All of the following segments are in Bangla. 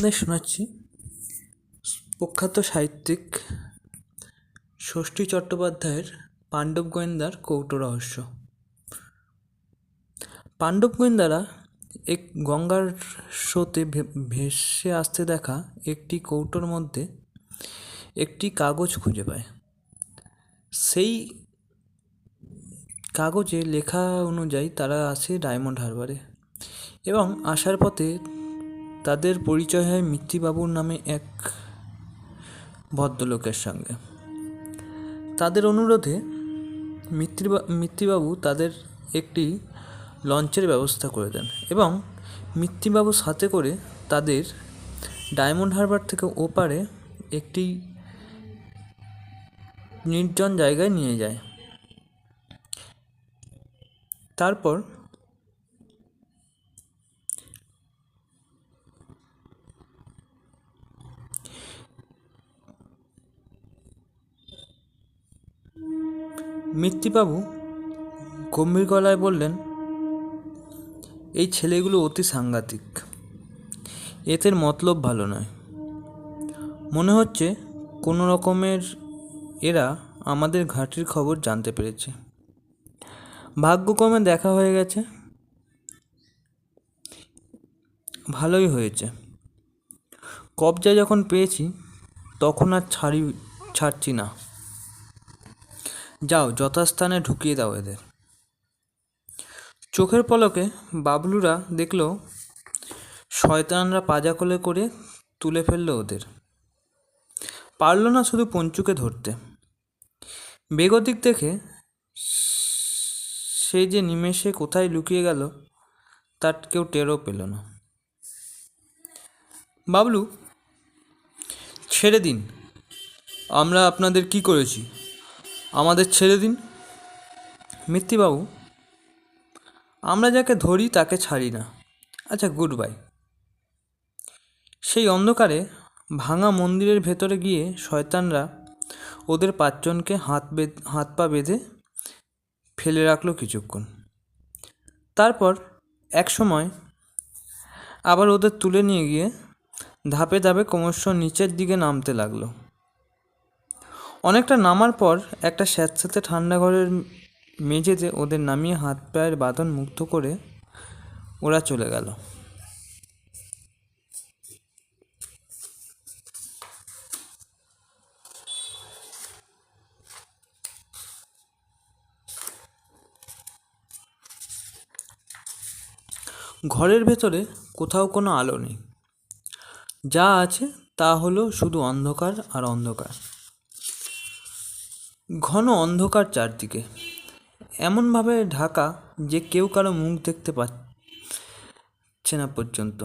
আপনাদের শোনাচ্ছি প্রখ্যাত সাহিত্যিক ষষ্ঠী চট্টোপাধ্যায়ের পাণ্ডব গোয়েন্দার কৌটো রহস্য। পাণ্ডব গোয়েন্দারা এক গঙ্গার স্রোতে ভেসে আসতে দেখা একটি কৌটোর মধ্যে একটি কাগজ খুঁজে পায়। সেই কাগজে লেখা অনুযায়ী তারা আসে ডায়মন্ড হারবারে এবং আসার পথে তাদের পরিচয় হয় মিত্তিবাবুর নামে এক ভদ্রলোকের সঙ্গে। তাদের অনুরোধে মিত্তিবাবু তাদের একটি লঞ্চের ব্যবস্থা করে দেন এবং মিত্তিবাবু সাথে করে তাদের ডায়মন্ড হারবার থেকে ওপারে একটি নির্জন জায়গায় নিয়ে যায়। তারপর মিত্তিবাবু গম্ভীর গলায় বললেন, এই ছেলেগুলো অতি সাংঘাতিক, এদের মতলব ভালো নয়। মনে হচ্ছে কোনো রকমের এরা আমাদের ঘাঁটির খবর জানতে পেরেছে। ভাগ্যক্রমে দেখা হয়ে গেছে, ভালোই হয়েছে। কবজা যখন পেয়েছি তখন আর ছাড়ছি না। যাও, যথাস্থানে ঢুকিয়ে দাও এদের। চোখের পলকে বাবলুরা দেখল শয়তানরা পাজা কোলে করে তুলে ফেলল ওদের। পারল না শুধু পঞ্চুকে ধরতে। বেগতিক দেখে সে যে নিমেষে কোথায় লুকিয়ে গেল তার কেউ টেরও পেল না। বাবলু, ছেড়ে দিন, আমরা আপনাদের কি করেছি? আমাদের ছেড়ে দিন। মিত্তিবাবু, আমরা যাকে ধরি তাকে ছাড়ি না। আচ্ছা, গুড বাই। সেই অন্ধকারে ভাঙা মন্দিরের ভেতরে গিয়ে শয়তানরা ওদের পাঁচজনকে হাত পা বেঁধে ফেলে রাখলো কিছুক্ষণ। তারপর এক সময় আবার ওদের তুলে নিয়ে গিয়ে ধাপে ধাপে ক্রমশ নিচের দিকে নামতে লাগলো। অনেকটা নামার পর একটা স্যাঁতস্যাঁতে ঠান্ডা ঘরের মেঝেতে ওদের নামিয়ে হাত পায়ের বাঁধন মুক্ত করে ওরা চলে গেল। ঘরের ভেতরে কোথাও কোনো আলো নেই। যা আছে তা হলো শুধু অন্ধকার আর অন্ধকার। ঘন অন্ধকার চারদিকে, এমনভাবে ঢাকা যে কেউ কারো মুখ দেখতে পাচ্ছে না পর্যন্ত।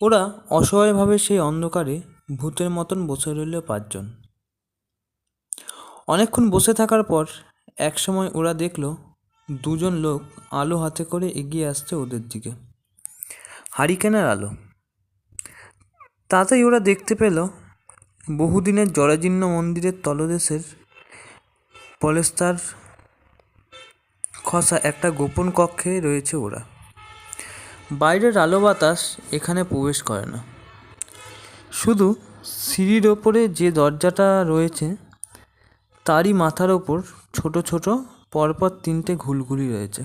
ওরা অসহায়ভাবে সেই অন্ধকারে ভূতের মতন বসে রইল পাঁচজন। অনেকক্ষণ বসে থাকার পর একসময় ওরা দেখল দুজন লোক আলো হাতে করে এগিয়ে আসছে ওদের দিকে, হারিকেনের আলো। তাতেই ওরা দেখতে পেল বহুদিনের জরাজীর্ণ মন্দিরের তলদেশের পলেস্তার খসা একটা গোপন কক্ষে রয়েছে ওরা। বাইরের আলো বাতাস এখানে প্রবেশ করে না। শুধু সিঁড়ির ওপরে যে দরজাটা রয়েছে তারই মাথার ওপর ছোট ছোট পরপর তিনটে ঘুলঘুলি রয়েছে,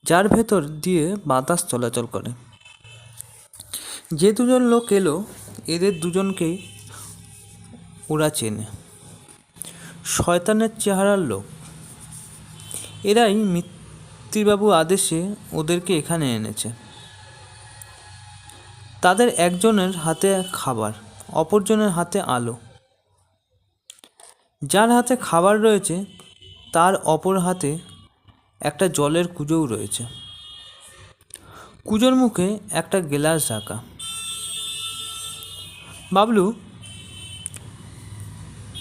যার ভেতর দিয়ে বাতাস চলাচল করে। যে দুজন লোক এলো এদের দুজনকেই ওরা চেনে। শয়তানের চেহারার লোক। এরাই মিত্তিবাবু আদেশে ওদেরকে এখানে এনেছে। তাদের একজনের হাতে খাবার, অপরজনের হাতে আলো। যার হাতে খাবার রয়েছে তার অপর হাতে একটা জলের কুজোও রয়েছে। কুজোর মুখে একটা গ্লাস ঢাকা। বাবলু,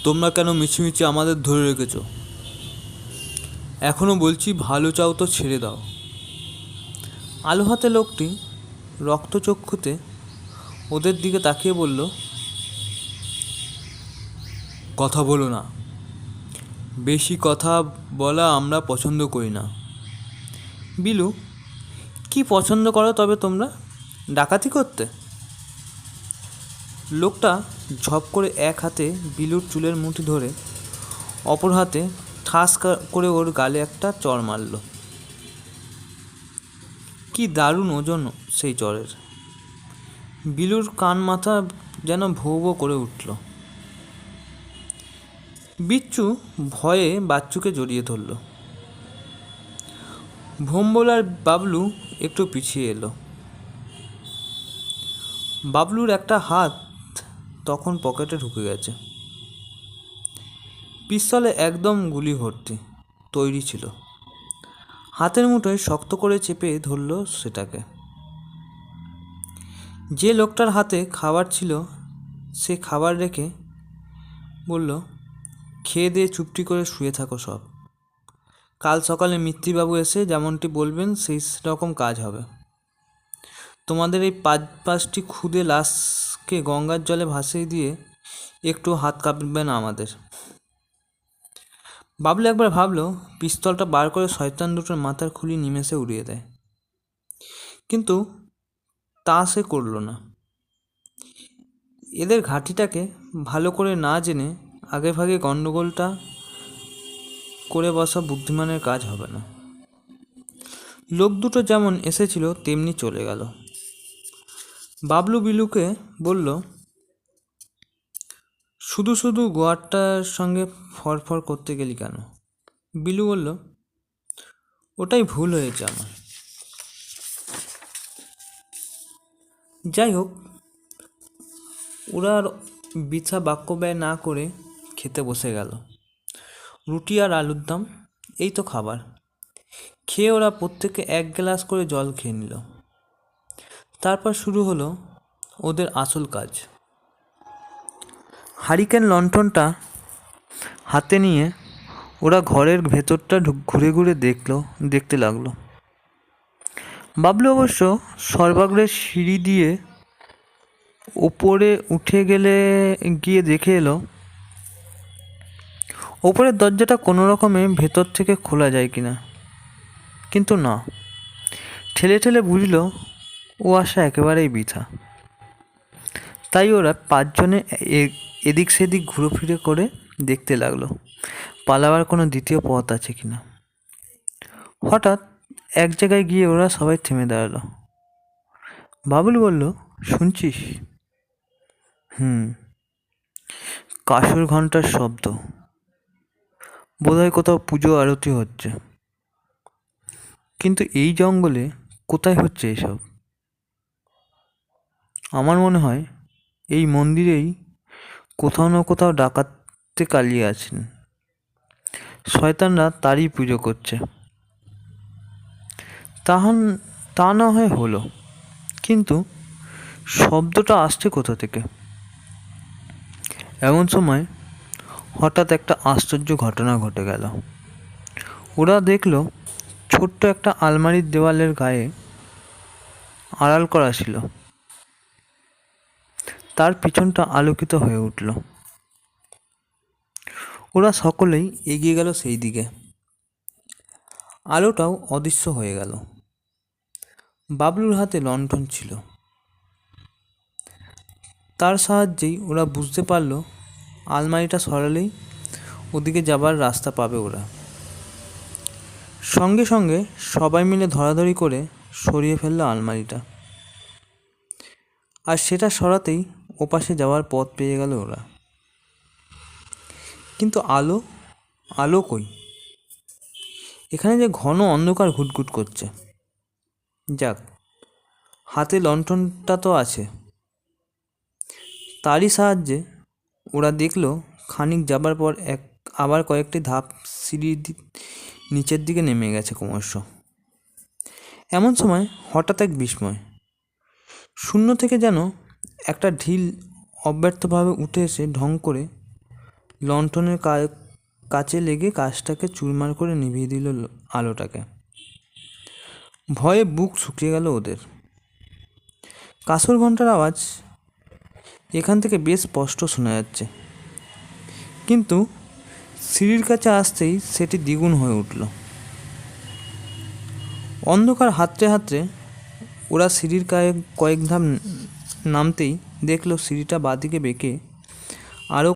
তোমরা কেন মিছিমিছি আমাদের ধরে রেখেছ? এখনও বলছি, ভালো চাও তো ছেড়ে দাও। আলো হাতে লোকটি রক্তচক্ষুতে ওদের দিকে তাকিয়ে বলল, কথা বলো না, বেশি কথা বলা আমরা পছন্দ করি না। বিলু, কি পছন্দ করো তবে তোমরা? ডাকাতি করতে? লোকটা ঝপ করে এক হাতে বিলুর চুলের মুঠি ধরে অপর হাতে ঠাস করে ওর গালে একটা চড় মারল। কি দারুণ ওজন সেই চড়ের! বিলুর কান মাথা যেন ভৌ ভৌ করে উঠল। বিচ্ছু ভয়ে বাচ্চুকে জড়িয়ে ধরল। ভোম্বলার বাবলু একটু পিছিয়ে এলো। বাবলুর একটা হাত তখন পকেটে ঢুকে গেছে। পিস্তলে একদম গুলি ভর্তি তৈরি ছিল। হাতের মুঠোয় শক্ত করে চেপে ধরল সেটাকে। যে লোকটার হাতে খাবার ছিল সে খাবার রেখে বলল, খেয়ে দিয়ে চুপটি করে শুয়ে থাকো সব। কাল সকালে মিত্তিবাবু এসে যেমনটি বলবেন সেই রকম কাজ হবে। তোমাদের এই পাঁচটি খুদে লাশকে গঙ্গার জলে ভাসিয়ে দিয়ে একটু হাত কাঁপবে না আমাদের। বাবলু একবার ভাবলো পিস্তলটা বার করে শয়তান দুটোর মাথার খুলি নিমেষে উড়িয়ে দেয়, কিন্তু তা সে করল না। এদের ঘাঁটিটাকে ভালো করে না জেনে আগে ভাগে গণ্ডগোলটা করে বসা বুদ্ধিমানের কাজ হবে না। লোক দুটো যেমন এসেছিল তেমনি চলে গেল। বাবলু বিলুকে বলল, শুধু শুধু গোয়ারটার সঙ্গে ফরফর করতে গেলি কেন? বিলু বলল, ওটাই ভুল হয়েছে আমার। যাই হোক, ওরা আর বৃথা বাক্য ব্যয় না করে খেতে বসে গেল। রুটি আর আলুর দম, এই তো খাবার। খেয়ে ওরা প্রত্যেকে এক গ্লাস করে জল খেয়ে নিল। তারপর শুরু হলো ওদের আসল কাজ। হারিকেন লণ্ঠনটা হাতে নিয়ে ওরা ঘরের ভেতরটা ঘুরে ঘুরে দেখতে লাগলো। বাবলু অবশ্য সর্বাগ্রে সিঁড়ি দিয়ে ওপরে উঠে গিয়ে দেখে এলো ওপরের দরজাটা কোনো রকমে ভেতর থেকে খোলা যায় কিনা, কিন্তু না, ঠেলে ঠেলে বুঝল ও আশা একেবারেই বৃথা। তাই ওরা পাঁচজনে এদিক সেদিক ঘুরোফিরে করে দেখতে লাগলো পালাবার কোনো দ্বিতীয় পথ আছে কিনা। হঠাৎ এক জায়গায় গিয়ে ওরা সবাই থেমে দাঁড়ালো। বাবলু বলল, শুনছিস? কাসুর ঘন্টার শব্দ, বোধহয় কোথাও পুজো আরতি হচ্ছে। কিন্তু এই জঙ্গলে কোথায় হচ্ছে এসব? আমার মনে হয় এই মন্দিরেই কোথাও না কোথাও ডাকাতে কালী আছেন, শয়তানরা তারই পুজো করছে। তা না হয় হলো, কিন্তু শব্দটা আসছে কোথা থেকে? এমন সময় হঠাৎ একটা আশ্চর্য ঘটনা ঘটে গেল। ওরা দেখল ছোট্ট একটা আলমারির দেওয়ালের গায়ে আড়াল করা ছিল, তার পিছনটা আলোকিত হয়ে উঠল। ওরা সকলেই এগিয়ে গেল সেই দিকে। আলোটাও অদৃশ্য হয়ে গেল। বাবলুর হাতে লণ্ঠন ছিল। তার সাহায্যেই ওরা বুঝতে পারল আলমারিটা সরালেই ওদিকে যাবার রাস্তা পাবে ওরা। সঙ্গে সঙ্গে সবাই মিলে ধরাধরি করে সরিয়ে ফেললো আলমারিটা, আর সেটা সরাতেই ওপাশে যাওয়ার পথ পেয়ে গেল ওরা। কিন্তু আলো কই? এখানে যে ঘন অন্ধকার ঘুটঘুট করছে। যাক, হাতে লণ্ঠনটা তো আছে। তারই সাহায্যে ওরা দেখল খানিক যাবার পর আবার কয়েকটি ধাপ সিঁড়ির নিচের দিকে নেমে গেছে ক্রমশ। এমন সময় হঠাৎ এক বিস্ময়। শূন্য থেকে যেন একটা ঢিল অব্যর্থভাবে উঠে এসে ঢং করে লণ্ঠনের কাছে লেগে কাজটাকে চুরমার করে নিভিয়ে দিল আলোটাকে। ভয়ে বুক শুকিয়ে গেল ওদের। কাসুর ঘণ্টার আওয়াজ এখান থেকে বেশ স্পষ্ট শোনা যাচ্ছে, কিন্তু সিঁড়ির কাছে আসতেই সেটি দ্বিগুণ হয়ে উঠল। অন্ধকার হাতড়ে হাতড়ে ওরা সিঁড়ির কয়েক ধাপ নামতেই দেখলো সিঁড়িটা বাঁদিকে বেঁকে আরও